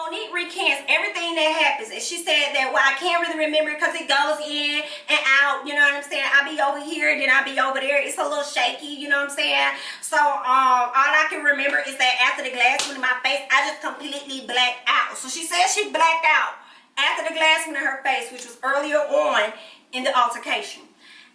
Monique recants everything that happens, and she said that, well, I can't really remember because it goes in and out, you know what I'm saying? I'll be over here, then I'll be over there. It's a little shaky, you know what I'm saying? So all I can remember is that after the glass went in my face, I just completely blacked out. So she said she blacked out after the glass went in her face, which was earlier on in the altercation.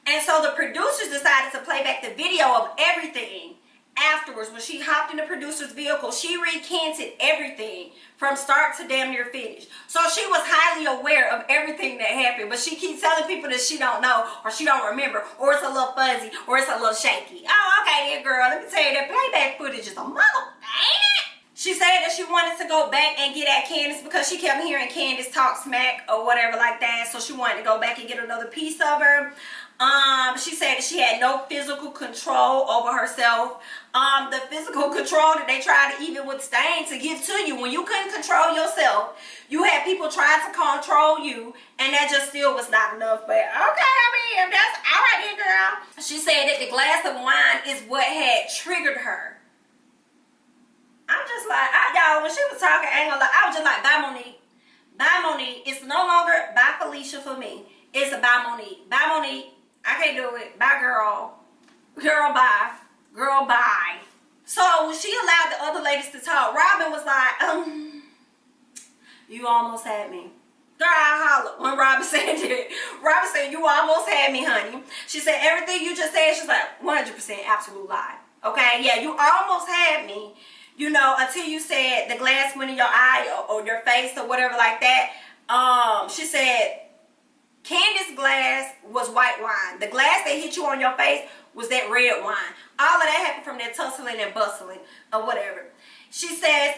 And so the producers decided to play back the video of everything. Afterwards, when she hopped in the producer's vehicle, she recanted everything from start to damn near finish. So she was highly aware of everything that happened, but she keeps telling people that she don't know, or she don't remember, or it's a little fuzzy, or it's a little shaky. Oh, okay then, girl, let me tell you, that playback footage is a mother, ain't it? She said that she wanted to go back and get at Candiace because she kept hearing Candiace talk smack or whatever like that, so she wanted to go back and get another piece of her. She said that she had no physical control over herself. The physical control that they tried to even withstand to give to you, when you couldn't control yourself, you had people trying to control you, and that just still was not enough. But okay, I mean, that's all right then, girl. She said that the glass of wine is what had triggered her. I'm just like, y'all, when she was talking, I ain't gonna lie, I was just like, bye, Monique. Bye, Monique. It's no longer bye, Felicia for me. It's a bye, Monique. Bye, Monique. I can't do it. Bye, girl. Girl, bye. Girl, bye. So when she allowed the other ladies to talk, Robyn was like, you almost had me. Girl, I hollered when Robyn said that. Robyn said, you almost had me, honey. She said, everything you just said, she's like, 100% absolute lie. Okay? Yeah, you almost had me. You know, until you said the glass went in your eye or your face or whatever like that. She said, Candiace's glass was white wine. The glass that hit you on your face was that red wine. All of that happened from that tussling and bustling or whatever. She says,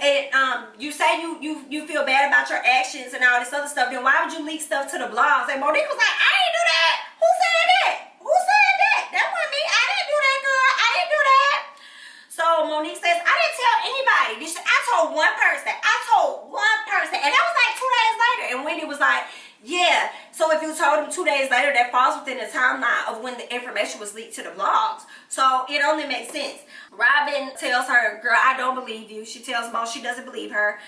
you say you feel bad about your actions and all this other stuff, then why would you leak stuff to the blogs? And Monique was like, I didn't do that. Who said that? Who said that? That wasn't me. I didn't do that, girl. I didn't do that. So Monique says, I didn't tell anybody. I told one person. I told one person. And that was like 2 days later. And Wendy was like, yeah, so if you told them 2 days later, that falls within the timeline of when the information was leaked to the blogs. So it only makes sense. Robyn tells her, girl, I don't believe you. She tells Mo she doesn't believe her.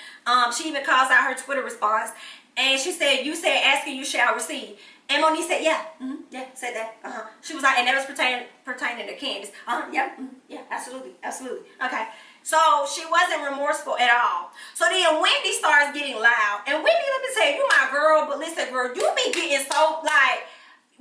She even calls out her Twitter response. And she said, you said, asking you shall receive. And Monique said, yeah, yeah, said that. She was like, and that was pertaining to Candiace. Yeah, yeah, absolutely, absolutely. Okay. So she wasn't remorseful at all. So then Wendy starts getting loud. And Wendy, let me tell you, you my girl, but listen, girl, you be getting so, like,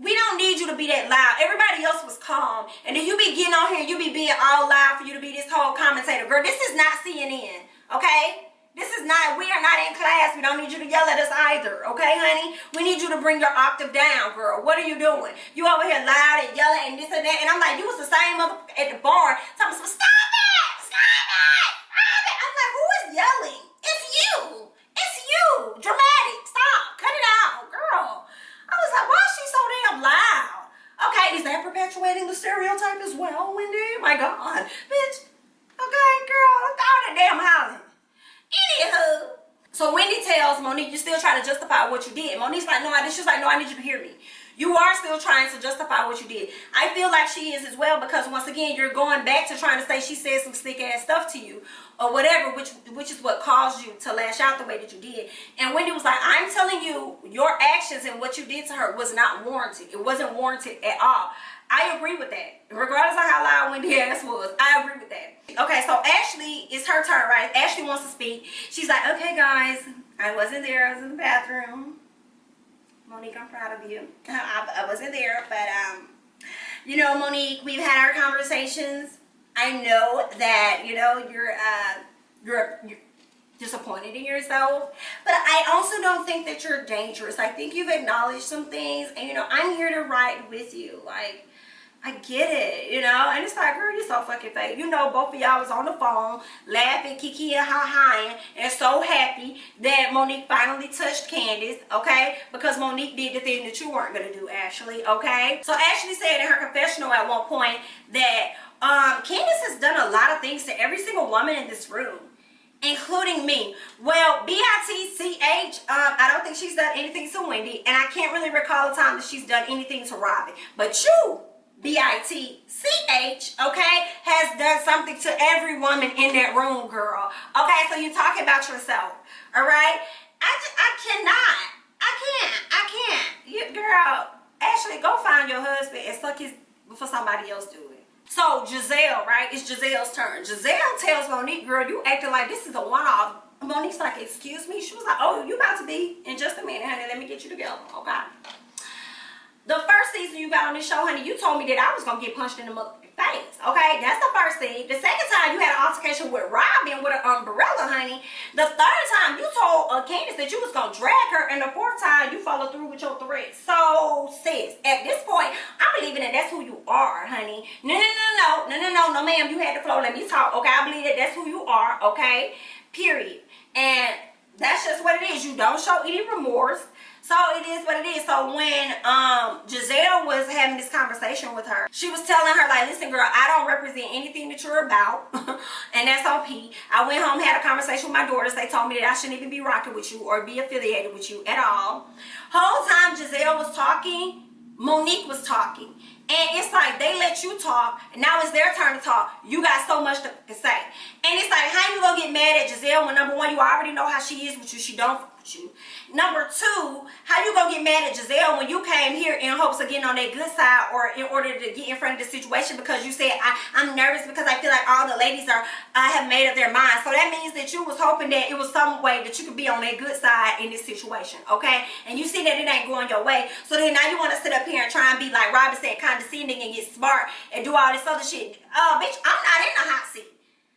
we don't need you to be that loud. Everybody else was calm. And then you be getting on here, you be being all loud for you to be this whole commentator. Girl, this is not CNN, okay? This is not, we are not in class. We don't need you to yell at us either, okay, honey? We need you to bring your octave down, girl. What are you doing? You over here loud and yelling and this and that. And I'm like, you was the same mother at the bar. Talking some, stop it! Stop it! I'm like, who is yelling? It's you. It's you. Dramatic. Stop. Cut it out, girl. I was like, why is she so damn loud? Okay, is that perpetuating the stereotype as well, Wendy? My God. Bitch. Okay, girl. All that damn hollering. Anywho. So Wendy tells Monique, you still trying to justify what you did. Monique's like, no, I did. She's like, no, I need you to hear me. You are still trying to justify what you did. I feel like she is as well, because once again, you're going back to trying to say she said some slick ass stuff to you or whatever, which is what caused you to lash out the way that you did. And Wendy was like, I'm telling you, your actions and what you did to her was not warranted. It wasn't warranted at all. I agree with that. Regardless of how loud Wendy ass was, I agree with that. Okay, so Ashley, it's her turn, right? Ashley wants to speak. She's like, okay, guys, I wasn't there. I was in the bathroom. Monique, I'm proud of you. I wasn't there, but, you know, Monique, we've had our conversations. I know that, you know, you're disappointed in yourself, but I also don't think that you're dangerous. I think you've acknowledged some things, and, you know, I'm here to ride with you. Like, I get it, you know, and it's like, girl, you're so fucking fake. You know, both of y'all was on the phone, laughing, kiki and ha-haing, and so happy that Monique finally touched Candiace, okay? Because Monique did the thing that you weren't going to do, Ashley, okay? So Ashley said in her confessional at one point that Candiace has done a lot of things to every single woman in this room, including me. Well, B-I-T-C-H, I don't think she's done anything to Wendy, and I can't really recall a time that she's done anything to Robyn. But you, B-I-T-C-H, okay, has done something to every woman in that room, girl. Okay, so you're talking about yourself. All right? I cannot. I can't. You, girl, actually, go find your husband and suck his before somebody else do it. So, Gizelle, right? It's Gizelle's turn. Gizelle tells Monique, girl, you acting like this is a one-off. Monique's like, excuse me? She was like, oh, you about to be in just a minute, honey. Let me get you together, okay? The first season you got on this show, honey, you told me that I was going to get punched in the motherfucking face, okay? That's the first thing. The second time you had an altercation with Robyn with an umbrella, honey. The third time you told Candiace that you was going to drag her. And the fourth time you followed through with your threats. So, sis, at this point, I'm believing that that's who you are, honey. No, ma'am, you had the flow. Let me talk, okay? I believe that that's who you are, okay? Period. And that's just what it is. You don't show any remorse. So it is what it is. So when Gizelle was having this conversation with her, she was telling her, like, listen, girl, I don't represent anything that you're about. And that's on P. I went home, had a conversation with my daughters. They told me that I shouldn't even be rocking with you or be affiliated with you at all. Whole time Gizelle was talking, Monique was talking. And it's like they let you talk, and now it's their turn to talk. You got so much to say. And it's like, how you gonna get mad at Gizelle when, number one, you already know how she is with you. She don't fuck with you. Number two, how you gonna get mad at Gizelle when you came here in hopes of getting on that good side or in order to get in front of the situation because you said, I'm nervous because I feel like all the ladies have made up their minds. So that means that you was hoping that it was some way that you could be on that good side in this situation, okay? And you see that it ain't going your way. So then now you want to sit up here and try and be like Robyn said, condescending and get smart and do all this other shit. Bitch, I'm not in the hot seat.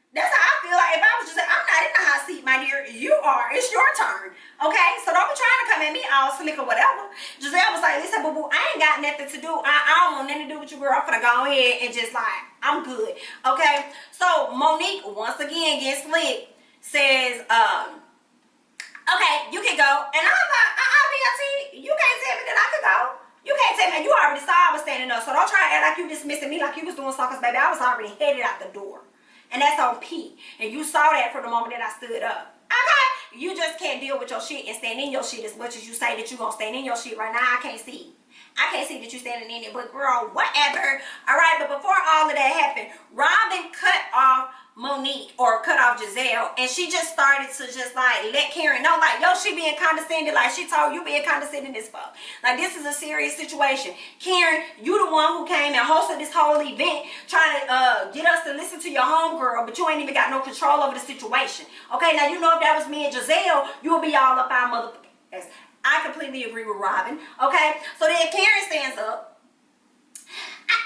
That's how I feel like if I was just saying, I'm not in the hot seat, my dear. You are. It's your turn. Okay? So don't be trying to come at me all slick or whatever. Gizelle was like, listen, boo-boo, I ain't got nothing to do. I don't want nothing to do with you, girl. I'm gonna go ahead and just like, I'm good. Okay? So Monique, once again, gets slick, says, okay, you can go. And I'm like, BLT, you can't tell me that I could go. You can't tell me. You already saw I was standing up. So don't try to act like you dismissing me like you was doing something, baby. I was already headed out the door. And that's on P. And you saw that from the moment that I stood up. Okay? You just can't deal with your shit and stand in your shit as much as you say that you're going to stand in your shit right now. I can't see. I can't see that you're standing in it. But girl, whatever. Alright, but before all of that happened, Robyn cut off Monique or cut off Gizelle, and she just started to just like let Karen know, like, yo, she being condescending, like she told you being condescending as fuck. Like, this is a serious situation. Karen, you the one who came and hosted this whole event trying to get us to listen to your homegirl, but you ain't even got no control over the situation. Okay, now you know if that was me and Gizelle, you would be all up our motherfuckers. I completely agree with Robyn. Okay, so then Karen stands up.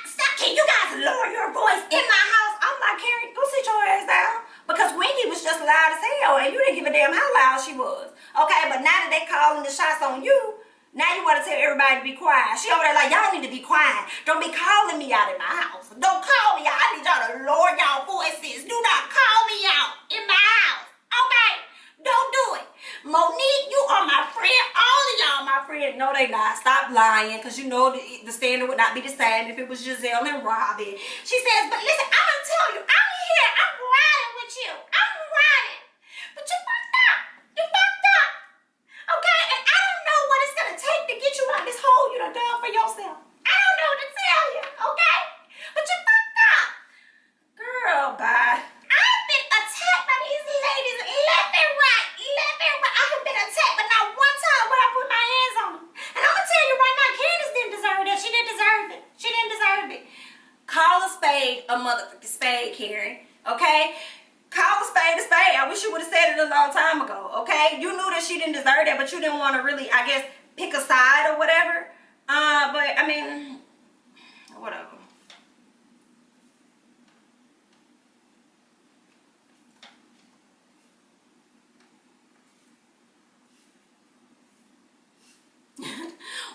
Stop, can you guys lower your voice in my house? I'm like, Karen, go sit your ass down. Because Wendy was just loud as hell and you didn't give a damn how loud she was. Okay, but now that they calling the shots on you, now you want to tell everybody to be quiet. She over there like, y'all need to be quiet. Don't be calling me out in my house. Don't call me out. I need y'all to lower y'all voices. Do not call me out in my house. Okay? Don't do it. Monique, you are my friend. All of y'all my friend. No, they not. Stop lying, because you know the standard would not be the same if it was Gizelle and Robyn. She says, but listen, I'm going to tell you, I'm here. I'm riding with you. I'm riding. But you fucked up. You fucked up. Okay? And I don't know what it's going to take to get you out of this hole you done done for yourself. I don't know what to tell you. Okay? But you fucked up. Girl, bye. I've been attacked by these ladies left and right. I have been attacked, but not one time would I put my hands on them. And I'm going to tell you right now, Candiace didn't deserve that. She didn't deserve it. She didn't deserve it. Call a spade a motherfucking spade, Karen. Okay? Call a spade a spade. I wish you would have said it a long time ago. Okay? You knew that she didn't deserve that, but you didn't want to really, I guess, pick a side or whatever. But, I mean, whatever.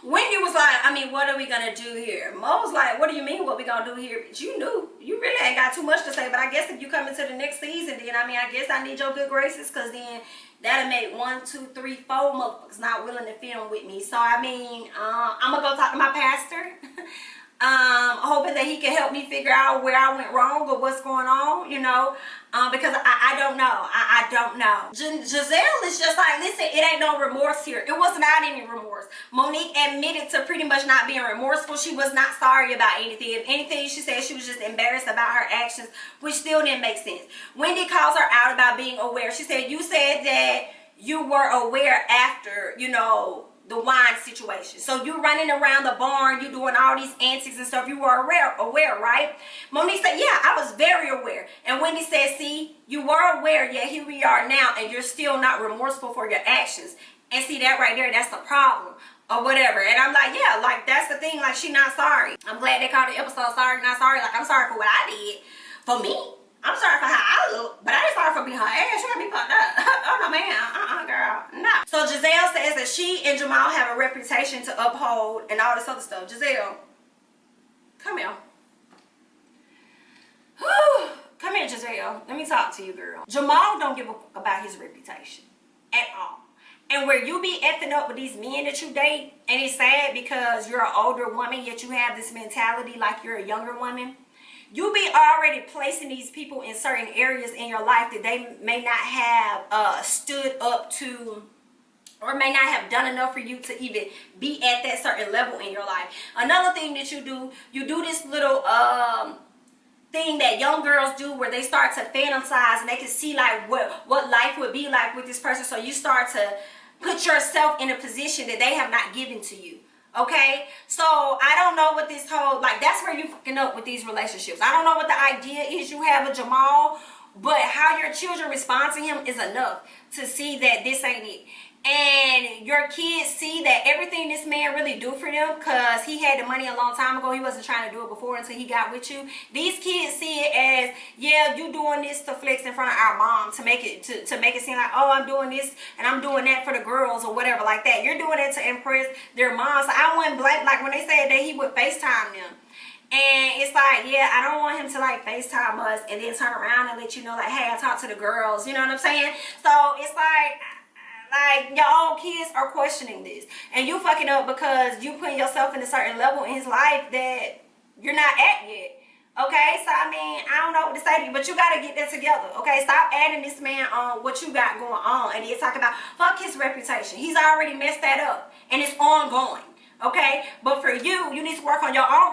Wendy was like, I mean, what are we gonna do here? Mo was like, what do you mean what we gonna do here? But you knew. You really ain't got too much to say. But I guess if you come into the next season, then I mean, I guess I need your good graces, because then that'll make 1, 2, 3, 4 motherfuckers not willing to film with me. So I mean, I'm gonna go talk to my pastor. Hoping that he can help me figure out where I went wrong or what's going on, you know, because I don't know. I don't know. Gizelle is just like, listen, it ain't no remorse here. It was not any remorse. Monique admitted to pretty much not being remorseful. She was not sorry about anything. If anything, she said she was just embarrassed about her actions, which still didn't make sense. Wendy calls her out about being aware. She said, you said that you were aware after, you know, the wine situation. So you running around the barn, you doing all these antics and stuff. You were aware, right? Monique said, yeah, I was very aware. And Wendy said, see, you were aware, yet here we are now, and you're still not remorseful for your actions. And see, that right there, that's the problem. Or whatever. And I'm like, yeah, like, that's the thing. Like, she not sorry. I'm glad they called the episode Sorry Not Sorry. Like, I'm sorry for what I did. For me. I'm sorry for how I look, but I ain't sorry for being her ass. She got me fucked up. Oh, no, man. Girl. No. So, Gizelle says that she and Jamal have a reputation to uphold and all this other stuff. Gizelle, come here. Whew. Come here, Gizelle. Let me talk to you, girl. Jamal don't give a fuck about his reputation at all. And where you be effing up with these men that you date, and it's sad because you're an older woman, yet you have this mentality like you're a younger woman. You be already placing these people in certain areas in your life that they may not have stood up to, or may not have done enough for you to even be at that certain level in your life. Another thing that you do this little thing that young girls do where they start to fantasize and they can see like what life would be like with this person. So you start to put yourself in a position that they have not given to you. Okay, so I don't know what this whole, like, that's where you fucking up with these relationships. I don't know what the idea is you have with Jamal, but how your children respond to him is enough to see that this ain't it. And your kids see that everything this man really do for them, because he had the money a long time ago. He wasn't trying to do it before until he got with you. These kids see it as, yeah, you doing this to flex in front of our mom, to make it seem like, oh, I'm doing this and I'm doing that for the girls or whatever like that. You're doing it to impress their moms. So I wouldn't blame, like when they said that he would FaceTime them. And it's like, yeah, I don't want him to like FaceTime us and then turn around and let you know like, hey, I talked to the girls. You know what I'm saying? So it's like your own kids are questioning this, and you fucking up because you putting yourself in a certain level in his life that you're not at yet. Okay, so I mean, I don't know what to say to you, but you gotta get that together. Okay, stop adding this man on what you got going on, and then talking about fuck his reputation. He's already messed that up, and it's ongoing. Okay, but for you, you need to work on your own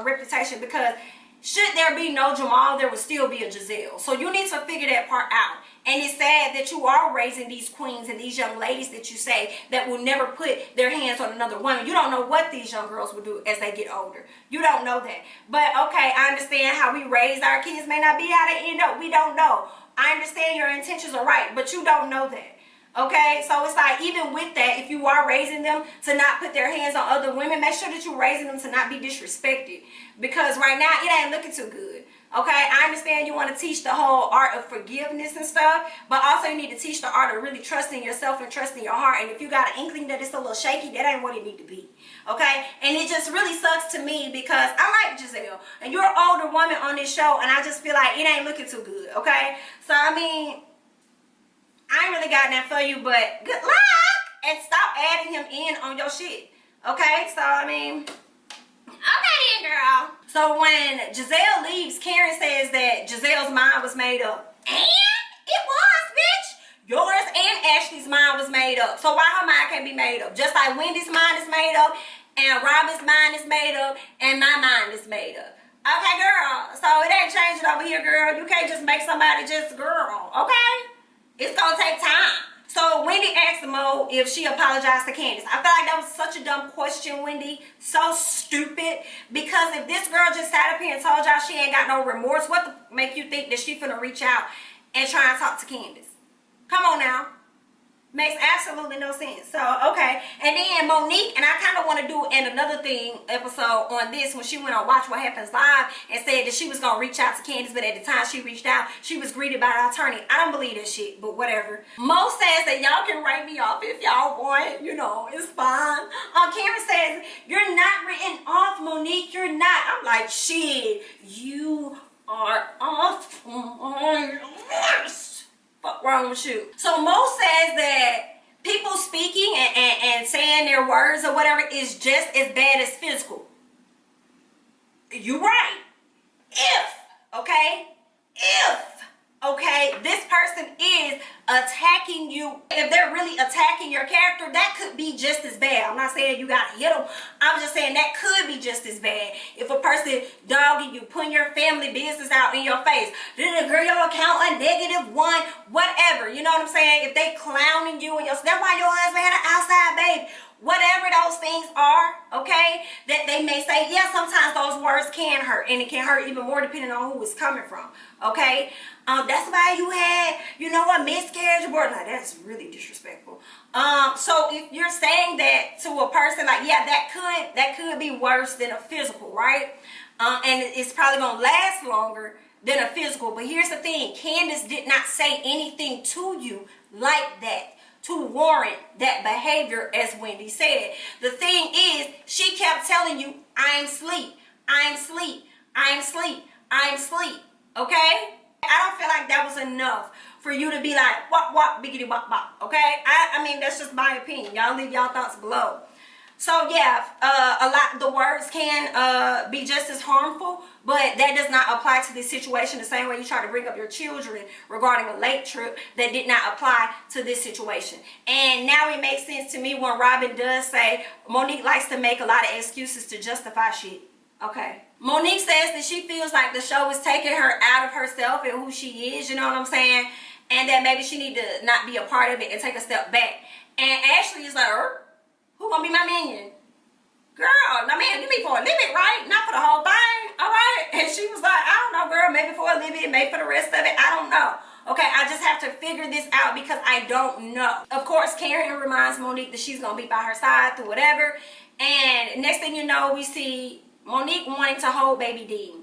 reputation, because should there be no Jamal, there would still be a Gizelle. So you need to figure that part out. And it's sad that you are raising these queens and these young ladies that you say that will never put their hands on another woman. You don't know what these young girls will do as they get older. You don't know that. But okay, I understand how we raise our kids may not be how they end up. We don't know. I understand your intentions are right, but you don't know that. Okay, so it's like, even with that, if you are raising them to not put their hands on other women, make sure that you're raising them to not be disrespected, because right now it ain't looking too good. Okay, I understand you want to teach the whole art of forgiveness and stuff, but also you need to teach the art of really trusting yourself and trusting your heart. And if you got an inkling that it's a little shaky, that ain't what it need to be. Okay, and it just really sucks to me because I like Gizelle, and you're an older woman on this show, and I just feel like it ain't looking too good. Okay, so I mean, I ain't really got that for you, but good luck, and stop adding him in on your shit. Okay, so I mean, okay then, girl. So when Gizelle leaves, Karen says that Gizelle's mind was made up. And it was, bitch. Yours and Ashley's mind was made up. So why her mind can't be made up? Just like Wendy's mind is made up, and Robyn's mind is made up, and my mind is made up. Okay, girl. So it ain't changing over here, girl. You can't just make somebody just girl, okay? It's gonna take time. So Wendy asked Mo if she apologized to Candiace. I feel like that was such a dumb question, Wendy. So stupid. Because if this girl just sat up here and told y'all she ain't got no remorse, what the make you think that she finna reach out and try and talk to Candiace? Come on now. Makes absolutely no sense. So, okay. And then Monique, and I kind of want to do another episode on this, when she went on Watch What Happens Live and said that she was going to reach out to Candiace, but at the time she reached out, she was greeted by an attorney. I don't believe that shit, but whatever. Mo says that y'all can write me off if y'all want. You know, it's fine. Karen says, you're not written off, Monique. You're not. I'm like, shit, you are off. Fuck wrong with you? So Mo says that people speaking and saying their words or whatever is just as bad as physical. You right. If Okay, this person is attacking you. If they're really attacking your character, that could be just as bad. I'm not saying you gotta hit them. I'm just saying that could be just as bad. If a person dogging you, putting your family business out in your face, then girl, your account a -1, whatever. You know what I'm saying? If they clowning you and that's why your husband had an outside baby. Whatever those things are, okay, that they may say, yeah, sometimes those words can hurt, and it can hurt even more depending on who it's coming from, okay? That's why you had, you know, a miscarriage abort. Like, that's really disrespectful. So if you're saying that to a person, like, yeah, that could be worse than a physical, right? And it's probably gonna last longer than a physical. But here's the thing: Candiace did not say anything to you like that to warrant that behavior, as Wendy said. The thing is, she kept telling you, I am asleep, I am asleep, I am asleep, I am asleep, okay? I don't feel like that was enough for you to be like, wop, wop, biggity, wop, wop, okay? I mean, that's just my opinion. Y'all leave y'all thoughts below. So yeah, the words can be just as harmful, but that does not apply to this situation the same way you try to bring up your children regarding a late trip. That did not apply to this situation. And now it makes sense to me when Robyn does say Monique likes to make a lot of excuses to justify shit. Okay. Monique says that she feels like the show is taking her out of herself and who she is, you know what I'm saying? And that maybe she need to not be a part of it and take a step back. And Ashley is like, who gonna be my minion? Girl, now man, give me for a limit, right? Not for the whole thing, all right? And she was like, I don't know, girl, maybe for a limit, maybe for the rest of it, I don't know. Okay, I just have to figure this out because I don't know. Of course, Karen reminds Monique that she's gonna be by her side through whatever. And next thing you know, we see Monique wanting to hold baby D.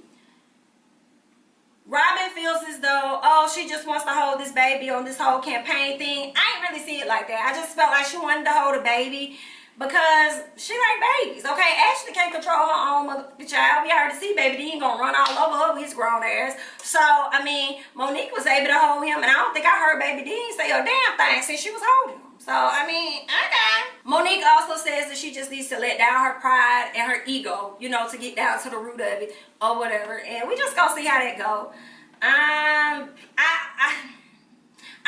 Robyn feels as though, oh, she just wants to hold this baby on this whole campaign thing. I ain't really see it like that. I just felt like she wanted to hold a baby because she like babies, okay? Ashley can't control her own motherfucking child. We already see baby D ain't gonna run all over her with his grown ass. So, I mean, Monique was able to hold him, and I don't think I heard baby D say a damn thing since she was holding him. So, I mean, okay. Monique also says that she just needs to let down her pride and her ego, you know, to get down to the root of it or whatever. And we just gonna see how that go.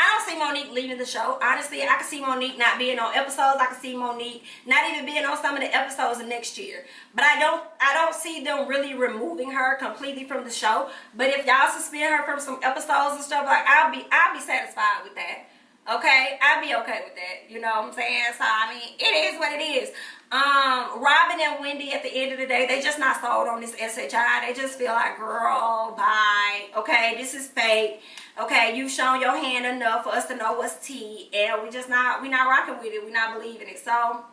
I don't see Monique leaving the show. Honestly, I can see Monique not being on episodes. I can see Monique not even being on some of the episodes of next year. But I don't see them really removing her completely from the show. But if y'all suspend her from some episodes and stuff, like I'll be satisfied with that. Okay, I'd be okay with that. You know what I'm saying? So I mean, it is what it is. Robyn and Wendy, at the end of the day, they just not sold on this SHI. They just feel like, girl, bye. Okay, this is fake. Okay, you've shown your hand enough for us to know what's tea, and we not rocking with it. We not believing it. So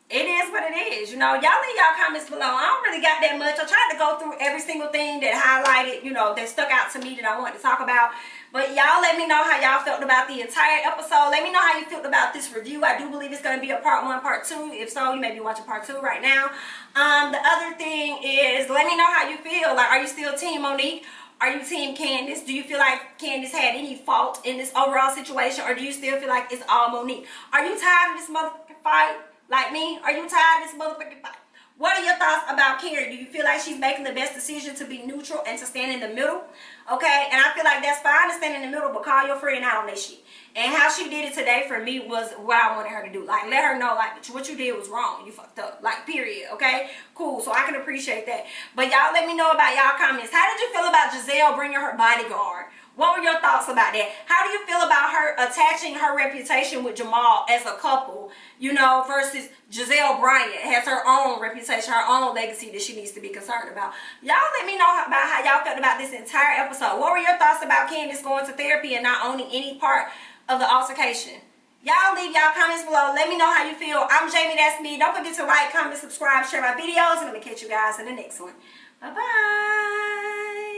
it is what it is. You know, y'all leave y'all comments below. I don't really got that much. I tried to go through every single thing that highlighted, you know, that stuck out to me that I wanted to talk about. But y'all let me know how y'all felt about the entire episode. Let me know how you felt about this review. I do believe it's going to be a part 1, part 2. If so, you may be watching part 2 right now. The other thing is, let me know how you feel. Like, are you still Team Monique? Are you Team Candiace? Do you feel like Candiace had any fault in this overall situation? Or do you still feel like it's all Monique? Are you tired of this motherfucking fight? Like me? Are you tired of this motherfucking fight? What are your thoughts about Karen? Do you feel like she's making the best decision to be neutral and to stand in the middle? Okay, and I feel like that's fine to stand in the middle, but call your friend out on that shit. And how she did it today for me was what I wanted her to do. Like, let her know, like, what you did was wrong. You fucked up. Like, period. Okay? Cool. So I can appreciate that. But y'all let me know about y'all comments. How did you feel about Gizelle bringing her bodyguard? What were your thoughts about that? How do you feel about her attaching her reputation with Jamal as a couple, you know, versus Gizelle Bryant has her own reputation, her own legacy that she needs to be concerned about? Y'all let me know about how y'all felt about this entire episode. What were your thoughts about Candiace going to therapy and not owning any part of the altercation? Y'all leave y'all comments below. Let me know how you feel. I'm Jamie, that's me. Don't forget to like, comment, subscribe, share my videos, and I'm going to catch you guys in the next one. Bye-bye.